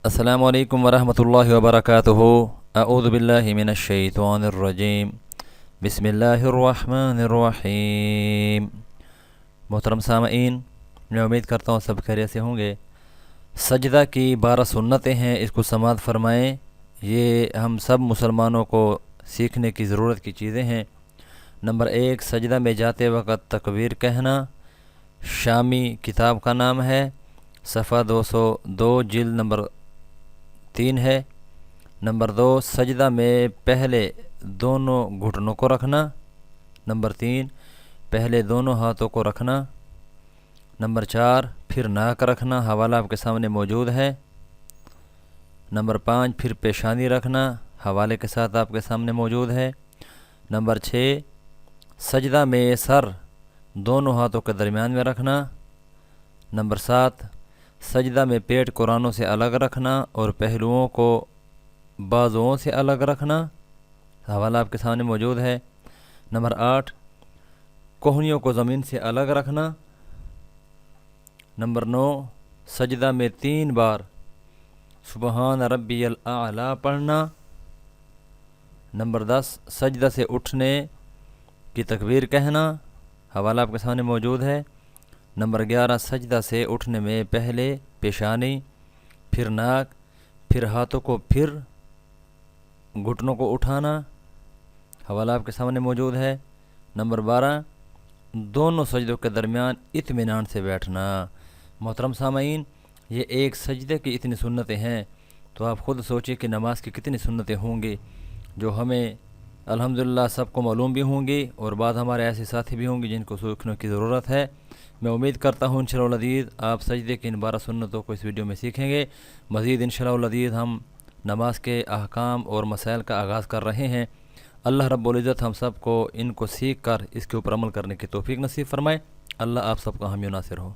السلام علیکم ورحمۃ اللہ وبرکاتہ۔ اعوذ باللہ من الشیطان الرجیم، بسم اللہ الرحمن الرحیم۔ محترم سامعین، میں امید کرتا ہوں سب خیریت سے ہوں گے۔ سجدہ کی 12 سنتیں ہیں، اس کو سماعت فرمائیں۔ یہ ہم سب مسلمانوں کو سیکھنے کی ضرورت کی چیزیں ہیں۔ نمبر 1، سجدہ میں جاتے وقت تکبیر کہنا۔ شامی کتاب کا نام ہے، صفحہ 202، جلد نمبر 3 ہے۔ نمبر 2، سجدہ میں پہلے دونوں گھٹنوں کو رکھنا۔ نمبر 3، پہلے دونوں ہاتھوں کو رکھنا۔ نمبر 4، پھر ناک رکھنا، حوالہ آپ کے سامنے موجود ہے۔ نمبر 5، پھر پیشانی رکھنا، حوالے کے ساتھ آپ کے سامنے موجود ہے۔ نمبر 6، سجدہ میں سر دونوں ہاتھوں کے درمیان میں رکھنا۔ نمبر 7، سجدہ میں پیٹ قرانوں سے الگ رکھنا اور پہلوؤں کو بازوؤں سے الگ رکھنا، حوالہ آپ کے سامنے موجود ہے۔ نمبر 8، کوہنیوں کو زمین سے الگ رکھنا۔ نمبر 9، سجدہ میں 3 بار سبحان ربی الاعلی پڑھنا۔ نمبر 10، سجدہ سے اٹھنے کی تکبیر کہنا، حوالہ آپ کے سامنے موجود ہے۔ نمبر 11، سجدہ سے اٹھنے میں پہلے پیشانی، پھر ناک، پھر ہاتھوں کو، پھر گھٹنوں کو اٹھانا، حوالہ آپ کے سامنے موجود ہے۔ نمبر 12، دونوں سجدوں کے درمیان اطمینان سے بیٹھنا۔ محترم سامعین، یہ ایک سجدے کی اتنی سنتیں ہیں، تو آپ خود سوچیں کہ نماز کی کتنی سنتیں ہوں گی، جو ہمیں الحمدللہ سب کو معلوم بھی ہوں گی، اور بعد ہمارے ایسے ساتھی بھی ہوں گے جن کو سیکھنے کی ضرورت ہے۔ میں امید کرتا ہوں انشاءاللہ العزیز آپ سجدے کی ان 12 سنتوں کو اس ویڈیو میں سیکھیں گے۔ مزید انشاءاللہ العزیز ہم نماز کے احکام اور مسائل کا آغاز کر رہے ہیں۔ اللہ رب العزت ہم سب کو ان کو سیکھ کر اس کے اوپر عمل کرنے کی توفیق نصیب فرمائے۔ اللہ آپ سب کا حامی و ناصر ہو۔